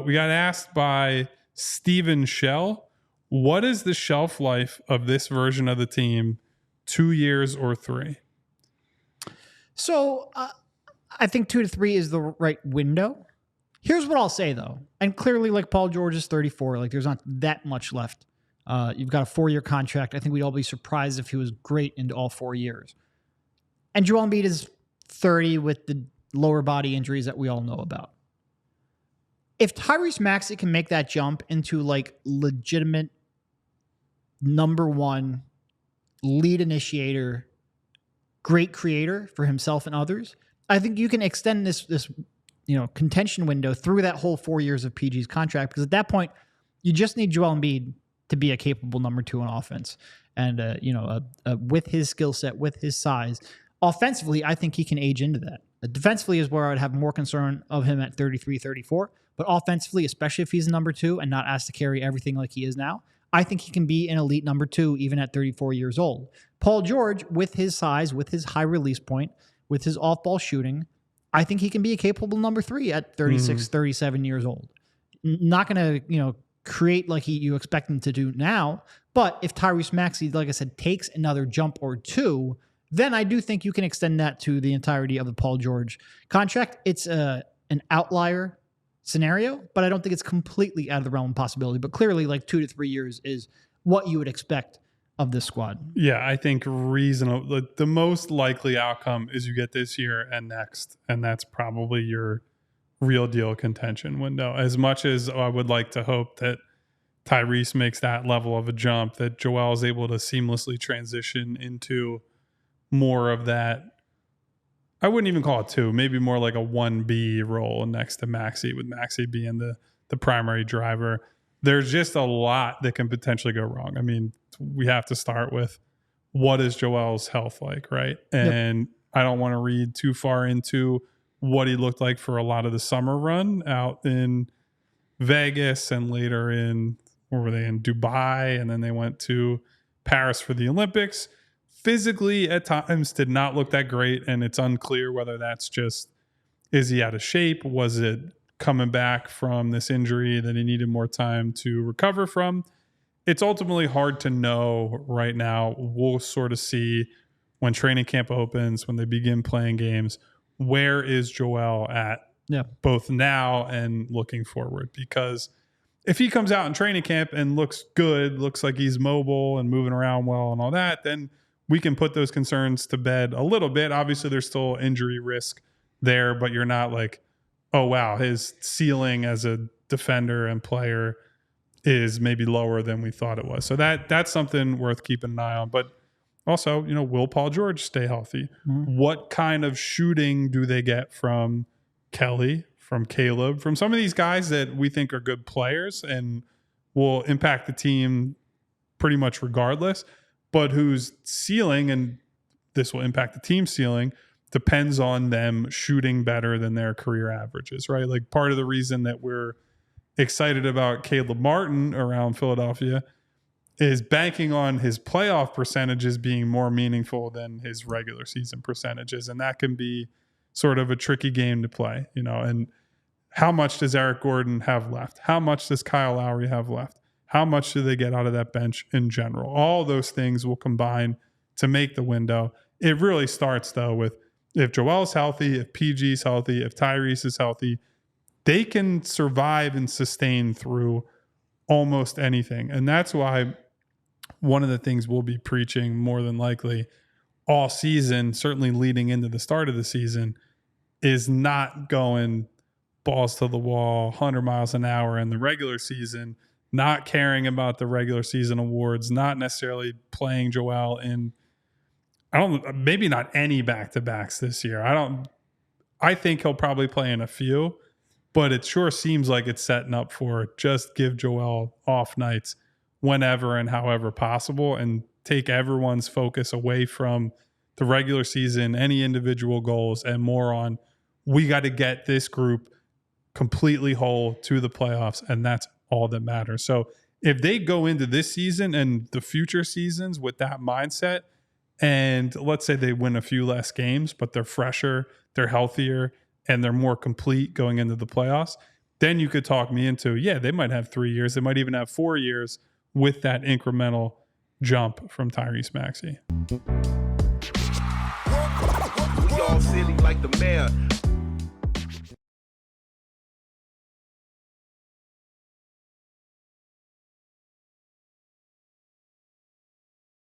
We got asked by Steven Shell, what is the shelf life of this version of the team? 2 years or 3? So I think 2 to 3 is the right window. Here's what I'll say, though. And clearly, like, Paul George is 34. Like, there's not that much left. You've got a 4-year contract. I think we'd all be surprised if he was great into all 4 years. And Joel Embiid is 30 with the lower body injuries that we all know about. If Tyrese Maxey can make that jump into, like, legitimate number 1 lead initiator, great creator for himself and others, I think you can extend this contention window through that whole 4 years of PG's contract, because at that point, you just need Joel Embiid to be a capable number 2 on offense. And, with his skill set, with his size, offensively, I think he can age into that. Defensively is where I would have more concern of him at 33, 34. But offensively, especially if he's a number 2 and not asked to carry everything like he is now, I think he can be an elite number 2 even at 34 years old. Paul George, with his size, with his high release point, with his off-ball shooting, I think he can be a capable number 3 at 36, 37 years old. Not going to, create like you expect him to do now. But if Tyrese Maxey, like I said, takes another jump or 2, then I do think you can extend that to the entirety of the Paul George contract. It's an outlier scenario, but I don't think it's completely out of the realm of possibility. But clearly, like 2 to 3 years is what you would expect of this squad. Yeah, I think reasonable. The most likely outcome is you get this year and next, and that's probably your real deal contention window. As much as I would like to hope that Tyrese makes that level of a jump, that Joel is able to seamlessly transition into more of that. I wouldn't even call it 2, maybe more like a 1B role next to Maxey, with Maxey being the primary driver. There's just a lot that can potentially go wrong. I mean, we have to start with, what is Joel's health like, right? And I don't want to read too far into what he looked like for a lot of the summer run out in Vegas and later where were they, in Dubai, and then they went to Paris for the Olympics. Physically, at times, did not look that great, and it's unclear whether that's just, is he out of shape? Was it coming back from this injury that he needed more time to recover from? It's ultimately hard to know right now. We'll sort of see when training camp opens, when they begin playing games, where is Joel at, both now and looking forward? Because if he comes out in training camp and looks good, looks like he's mobile and moving around well and all that, then we can put those concerns to bed a little bit. Obviously, there's still injury risk there, but you're not like, oh, wow, his ceiling as a defender and player is maybe lower than we thought it was. So that's something worth keeping an eye on. But also, will Paul George stay healthy? Mm-hmm. What kind of shooting do they get from Kelly, from Caleb, from some of these guys that we think are good players and will impact the team pretty much regardless, but whose ceiling, and this will impact the team ceiling, depends on them shooting better than their career averages, right? Like, part of the reason that we're excited about Caleb Martin around Philadelphia is banking on his playoff percentages being more meaningful than his regular season percentages. And that can be sort of a tricky game to play, and how much does Eric Gordon have left? How much does Kyle Lowry have left? How much do they get out of that bench in general? All those things will combine to make the window. It really starts, though, with if Joel's healthy, if PG's healthy, if Tyrese is healthy, they can survive and sustain through almost anything. And that's why one of the things we'll be preaching more than likely all season, certainly leading into the start of the season, is not going balls to the wall, 100 miles an hour in the regular season, not caring about the regular season awards, not necessarily playing Joel in, maybe not any back-to-backs this year. I think he'll probably play in a few, but it sure seems like it's setting up for just give Joel off nights whenever and however possible, and take everyone's focus away from the regular season, any individual goals, and more on, we got to get this group completely whole to the playoffs, and that's all that matters. So if they go into this season and the future seasons with that mindset, and let's say they win a few less games, but they're fresher, they're healthier, and they're more complete going into the playoffs, then you could talk me into, yeah, they might have 3 years. They might even have 4 years with that incremental jump from Tyrese Maxey. We all silly like the mayor.